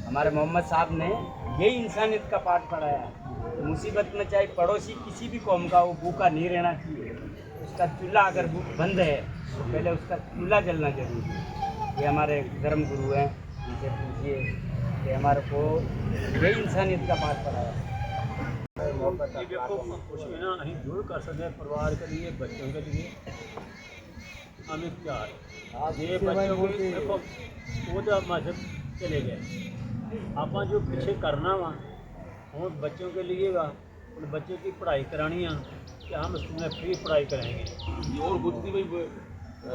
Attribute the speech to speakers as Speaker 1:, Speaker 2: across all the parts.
Speaker 1: हमारे मोहम्मद साहब ने यही इंसानियत का पाठ पढ़ाया। मुसीबत में चाहे पड़ोसी किसी भी कौम का वो भूखा नहीं रहना चाहिए। उसका चूल्हा अगर बंद है तो पहले उसका चूल्हा जलना जरूरी है। ये हमारे धर्म गुरु हैं, इनसे पूछिए कि हमारे को यही इंसानियत का पाठ पढ़ाया।
Speaker 2: देखो कुछ भी ना अं जरूर कर सकते परिवार के लिए, बच्चों के लिए। हमें क्या ये बच्चों के देखो वो तो मजहब चले गए, आप जो पीछे करना वा हूँ बच्चों के लिए वा उन बच्चे की पढ़ाई करानी है कि हम स्कूल में फ्री पढ़ाई कराएंगे।
Speaker 3: और कुछ नहीं भाई,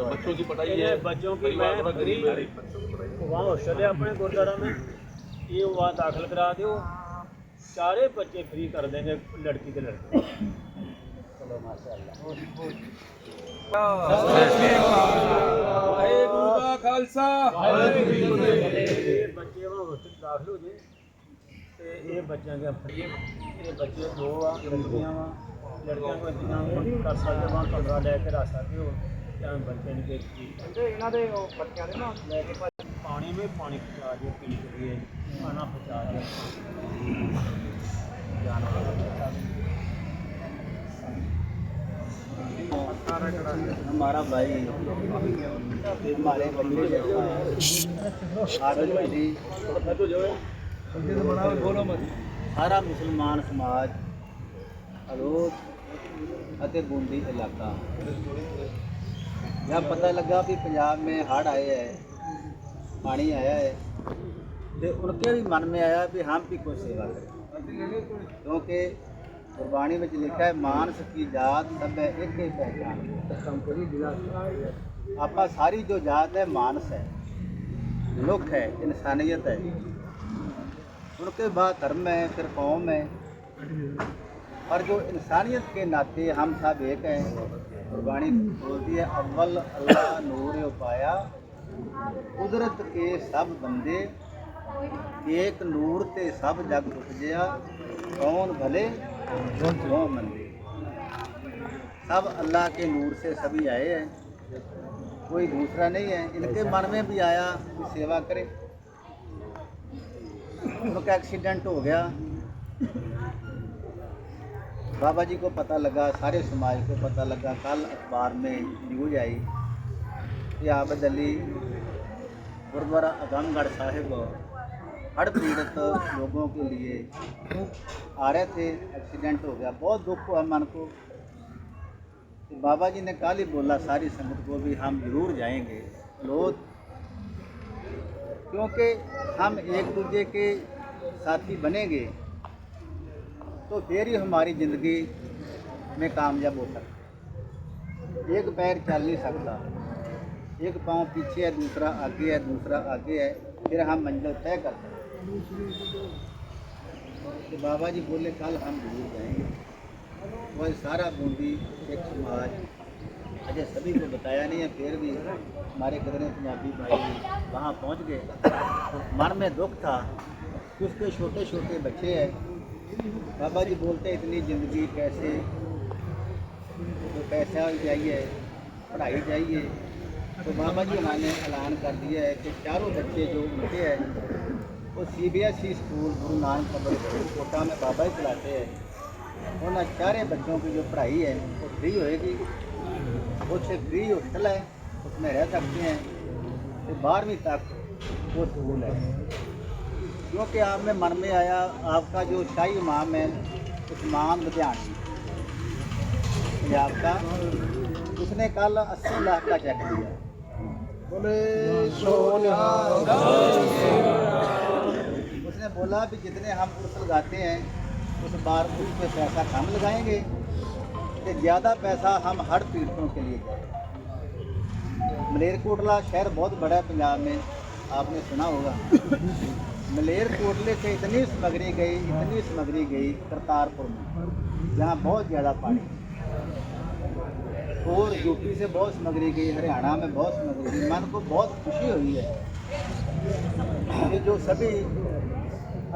Speaker 3: बच्चों की पढ़ाई है,
Speaker 2: बच्चों की मैं फ्री वहाँ हॉस्टल है अपने गुरुद्वारा में, ये वहाँ दाखिल करा दो, सारे बच्चे फ्री कर देंगे, लड़की के लड़के। चलो माशाअल्लाह।
Speaker 3: खालसा
Speaker 2: बच्चे वहाँ हॉस्टल दाखिल हो जाए तो ये बच्चों के ये बच्चे दो आ लड़कियाँ वा लड़कियों को इंतजाम कर सकते वहाँ कमरा लैके रख सकते हो क्या बच्चे इन्हें पानी में पानी पहुँचा दिए पीने के लिए, खाना पहुँचा दिया
Speaker 4: हमारा भाई हमारे सारा मुसलमान समाज अलोट ਅਤੇ बूंदी इलाका जब पता लगा कि पंजाब में हड़ आए है, पानी आया है, तो उनके भी मन में आया कि हम भी कुछ सेवा करें, क्योंकि गुरबाणी में लिखा है मानस की जात सब है एक ही पहचान। आपा सारी जो जात है मानस है, मनुख है, इंसानियत है, उनके बाद धर्म है, फिर कौम है, और जो इंसानियत के नाते हम सब एक हैं। गुरबाणी बोलती है अव्वल अल्लाह नूर पाया कुदरत के सब बंदे एक नूर ते सब जग उपजया कौन भले कौन मंदे। सब अल्लाह के नूर से सभी आए हैं, कोई दूसरा नहीं है। इनके मन में भी आया कि सेवा करें। उनका एक्सीडेंट हो गया, बाबा जी को पता लगा, सारे समाज को पता लगा। कल अखबार में न्यूज आई कि आबद अली गुरुद्वारा आजमगढ़ साहिब हड़ पीड़ित लोगों के लिए आ रहे थे, एक्सीडेंट हो गया। बहुत दुख हुआ मन को। तो बाबा जी ने कल ही बोला सारी संगत को भी हम जरूर जाएंगे लोग, क्योंकि हम एक दूसरे के साथी बनेंगे तो फिर ही हमारी ज़िंदगी में कामयाब हो सकता। एक पैर चल नहीं सकता, एक पाँव पीछे है, दूसरा आगे है, दूसरा आगे है, फिर हम मंजिल तय कर सकते। तो बाबा जी बोले कल हम जरूर जाएंगे। वह सारा बूंदी एक समाज अजय सभी को बताया नहीं है, फिर भी हमारे कदरे पंजाबी भाई वहाँ पहुँच गए। मन में दुख था, उसके छोटे छोटे बच्चे हैं। बाबा जी बोलते इतनी ज़िंदगी कैसे, तो पैसा चाहिए, पढ़ाई चाहिए। तो बाबा जी ने ऐलान कर दिया है कि चारों बच्चे जो उनके हैं वो CBSE school Guru Nanak public Kota में बाबा ही चलाते हैं। उन चारे बच्चों की जो पढ़ाई है वो फ्री होएगी। उससे फ्री हॉस्टल है, उसमें रह सकते हैं। तो 12वीं तक वो स्कूल है। क्योंकि आप में मन में आया, आपका जो शाही इमाम है उस्मान लुधियानवी पंजाब का, उसने कल 80 लाख का चेक दिया। उसने बोला कि जितने हम उर्स लगाते हैं उस बार उस पर पैसा कम लगाएंगे, कि ज़्यादा पैसा हम हर पीड़ितों के लिए जाए। मलेरकोटला शहर बहुत बड़ा है पंजाब में, आपने सुना होगा। मलेरकोटले से इतनी सामग्री गई करतारपुर में, जहाँ बहुत ज़्यादा पानी, और यूपी से बहुत सामग्री गई, हरियाणा में बहुत सामग्री गई। मन को बहुत खुशी हुई है कि जो सभी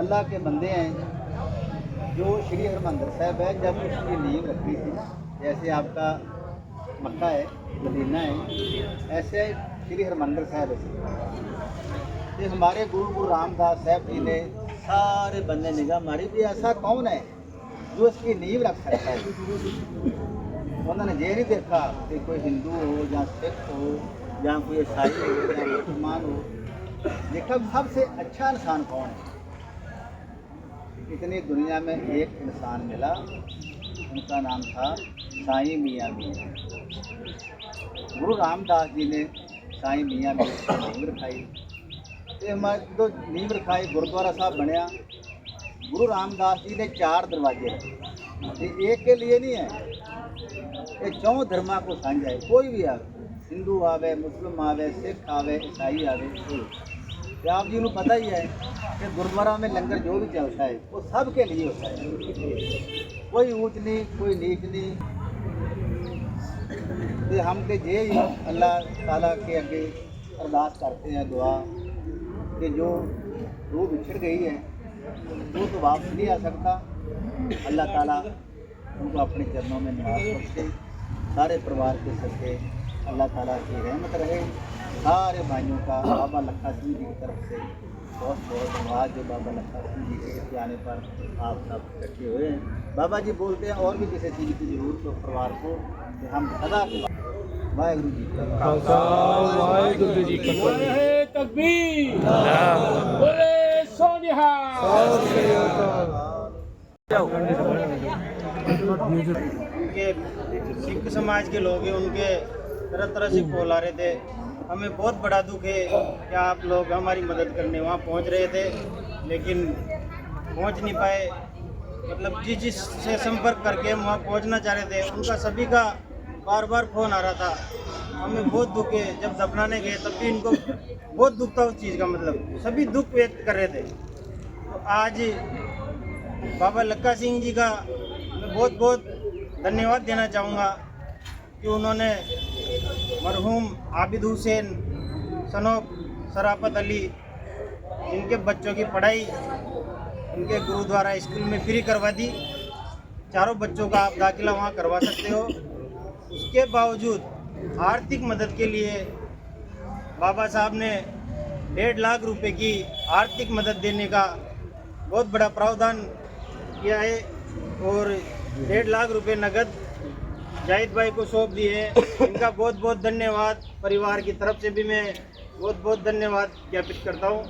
Speaker 4: अल्लाह के बंदे हैं, जो श्री हरमंदिर साहब है, जब उसकी नींव रखी थी, जैसे आपका मक्का है, मदीना है, ऐसे श्री हरमंदिर साहब है। ये हमारे गुरु रामदास साहब जी ने सारे बंदे निगाह मारी भी ऐसा कौन है जो इसकी नींव रख सकता है। उन्होंने ये नहीं देखा कि कोई हिंदू हो या सिख हो या कोई ईसाई हो या मुसलमान हो, देखा सबसे अच्छा इंसान कौन है। इतनी दुनिया में एक इंसान मिला, उनका नाम था साईं मियाँ मीर। गुरु रामदास जी ने साईं मियाँ मीर की नींव रखाई। ये हमारे तो नींव रखाई, गुरुद्वारा साहब बनया। गुरु रामदास जी ने 4 दरवाजे रखे, ये एक के लिए नहीं है, ये 4 धर्मा को साझा है। कोई भी आवे, हिंदू आवे, मुस्लिम आवे, सिख आवे, ईसाई आवे, कोई। आप जी को पता ही है कि गुरुद्वारा में लंगर जो भी चलता है वो सब के लिए होता है, कोई ऊंच नहीं, कोई नीच नहीं। तो हम तो ये ही अल्लाह ताला के आगे अरदास करते हैं, दुआ कि जो रूह बिछड़ गई है वो तो वापस नहीं आ सकता। अल्लाह ताला उनको अपने चरणों में निवास बख्शे, सारे परिवार के सर पे अल्लाह ताला की रहमत रहे। सारे भाइयों का बाबा लखा सिंह जी की तरफ से बहुत बहुत धन्यवाद, जो बाबा लखा सिंह जी के आने पर आप सब इकट्ठे हुए हैं। बाबा जी बोलते हैं और भी किसी चीज़ की ज़रूरत हो परिवार को, कि हम सदा के वाहिगुरू जी का खालसा, वाहिगुरू जी की फतेह।
Speaker 3: तकबीर,
Speaker 4: बोले
Speaker 3: सो निहाल।
Speaker 5: उनके सिख समाज के लोग हैं, उनके तरह तरह से कॉल आ रहे थे। हमें बहुत बड़ा दुख है कि आप लोग हमारी मदद करने वहाँ पहुँच रहे थे, लेकिन पहुँच नहीं पाए। मतलब जिस से संपर्क करके हम वहाँ पहुँचना चाह रहे थे, उनका सभी का बार बार फ़ोन आ रहा था। हमें बहुत दुख है, जब दफनाने गए तब भी इनको बहुत दुख था उस चीज़ का, मतलब सभी दुख व्यक्त कर रहे थे। तो आज बाबा लक्का सिंह जी का मैं बहुत बहुत धन्यवाद देना चाहूँगा कि उन्होंने मरहूम आबिद हुसैन सनोक शराफत अली, इनके बच्चों की पढ़ाई इनके गुरुद्वारा स्कूल में फ्री करवा दी। चारों बच्चों का आप दाखिला वहाँ करवा सकते हो। उसके बावजूद आर्थिक मदद के लिए बाबा साहब ने 1.5 लाख रुपए की आर्थिक मदद देने का बहुत बड़ा प्रावधान किया है, और 1.5 लाख रुपए नगद जाहिद भाई को सौंप दिए हैं। इनका बहुत बहुत धन्यवाद, परिवार की तरफ से भी मैं बहुत बहुत धन्यवाद ज्ञापित करता हूँ।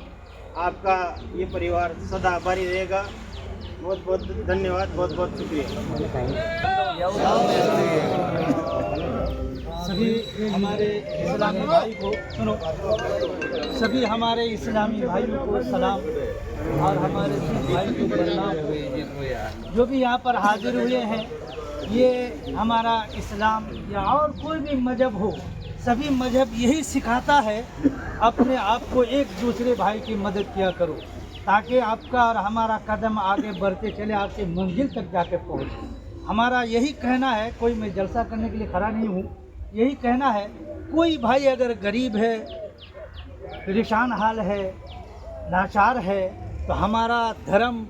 Speaker 5: आपका ये परिवार सदा आभारी रहेगा। बहुत बहुत धन्यवाद, बहुत बहुत शुक्रिया।
Speaker 6: सभी हमारे इस्लामी भाई को सुनो, सभी हमारे इस्लामी भाइयों को सलाम, और हमारे सिख भाई को प्रणाम। जो भी यहाँ पर हाजिर हुए हैं, ये हमारा इस्लाम या और कोई भी मजहब हो, सभी मजहब यही सिखाता है अपने आप को एक दूसरे भाई की मदद किया करो, ताकि आपका और हमारा कदम आगे बढ़ते चले, आपके मंजिल तक जाके पहुँचे। हमारा यही कहना है, कोई मैं जलसा करने के लिए खड़ा नहीं हूँ, यही कहना है कोई भाई अगर गरीब है, परेशान हाल है, लाचार है, तो हमारा धर्म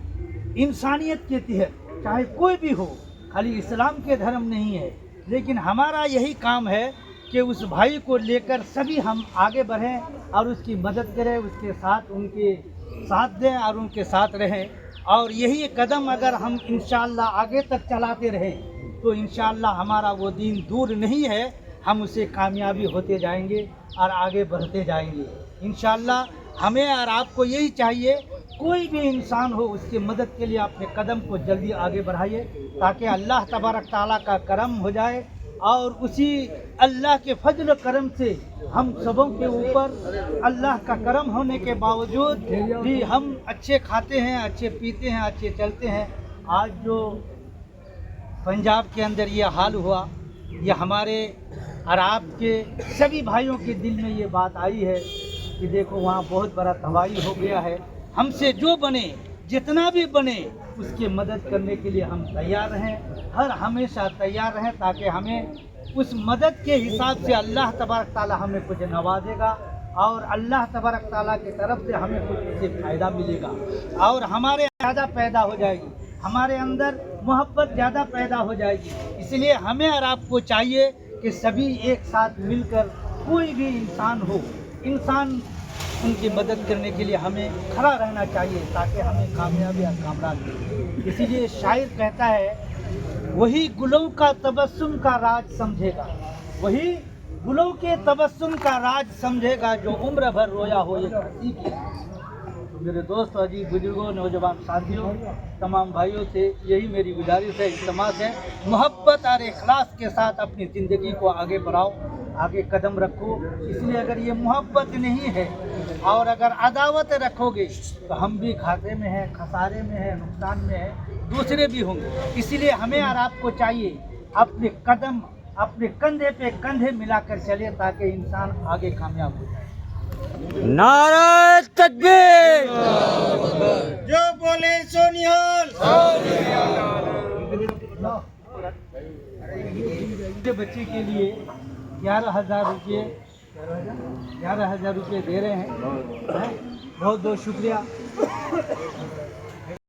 Speaker 6: इंसानियत के तहत चाहे कोई भी हो, खाली इस्लाम के धर्म नहीं है, लेकिन हमारा यही काम है कि उस भाई को लेकर सभी हम आगे बढ़ें और उसकी मदद करें, उसके साथ उनके साथ दें और उनके साथ रहें। और यही कदम अगर हम इंशाअल्लाह आगे तक चलाते रहें तो इंशाअल्लाह हमारा वो दीन दूर नहीं है, हम उसे कामयाबी होते जाएंगे और आगे बढ़ते जाएंगे इंशाअल्लाह। हमें और आपको यही चाहिए, कोई भी इंसान हो उसकी मदद के लिए अपने कदम को जल्दी आगे बढ़ाइए, ताकि अल्लाह तबारक ताला का करम हो जाए, और उसी अल्लाह के फजल करम से हम सबों के ऊपर अल्लाह का करम होने के बावजूद भी हम अच्छे खाते हैं, अच्छे पीते हैं, अच्छे चलते हैं। आज जो पंजाब के अंदर ये हाल हुआ, ये हमारे और आपके सभी भाइयों के दिल में ये बात आई है कि देखो वहाँ बहुत बड़ा तबाही हो गया है, हमसे जो बने जितना भी बने उसकी मदद करने के लिए हम तैयार रहें, हर हमेशा तैयार रहें, ताकि हमें उस मदद के हिसाब से अल्लाह तबारक ताला हमें कुछ नवाजेगा और अल्लाह तबारक ताला की तरफ से हमें कुछ इससे फ़ायदा मिलेगा और हमारे ज़्यादा पैदा हो जाएगी, हमारे अंदर मोहब्बत ज़्यादा पैदा हो जाएगी। इसलिए हमें और आपको चाहिए कि सभी एक साथ मिलकर कोई भी इंसान हो, इंसान उनकी मदद करने के लिए हमें खड़ा रहना चाहिए ताकि हमें कामयाबी और कामरान मिले। इसीलिए शायर कहता है, वही गुलों का तबस्सुम का राज समझेगा, वही गुलों के तबस्सुम का राज समझेगा जो उम्र भर रोया हो ये हंसी की। तो मेरे दोस्त, अजीब बुजुर्गों, नौजवान साथियों, तमाम भाइयों से यही मेरी गुजारिश है, इल्तमास है, मोहब्बत और इखलास के साथ अपनी ज़िंदगी को आगे बढ़ाओ, आगे कदम रखो। इसलिए अगर ये मोहब्बत नहीं है और अगर अदावत रखोगे तो हम भी घाटे में हैं, खसारे में हैं, नुकसान में हैं, दूसरे भी होंगे। इसीलिए हमें और आपको चाहिए अपने कदम अपने कंधे पे कंधे मिलाकर चले ताकि इंसान आगे कामयाब हो जाए।
Speaker 1: नारा तकबीर,
Speaker 5: जो बोले सो निहाल।
Speaker 6: बच्चे के लिए 11,000 रुपये 11,000 रुपये दे रहे हैं, बहुत बहुत शुक्रिया।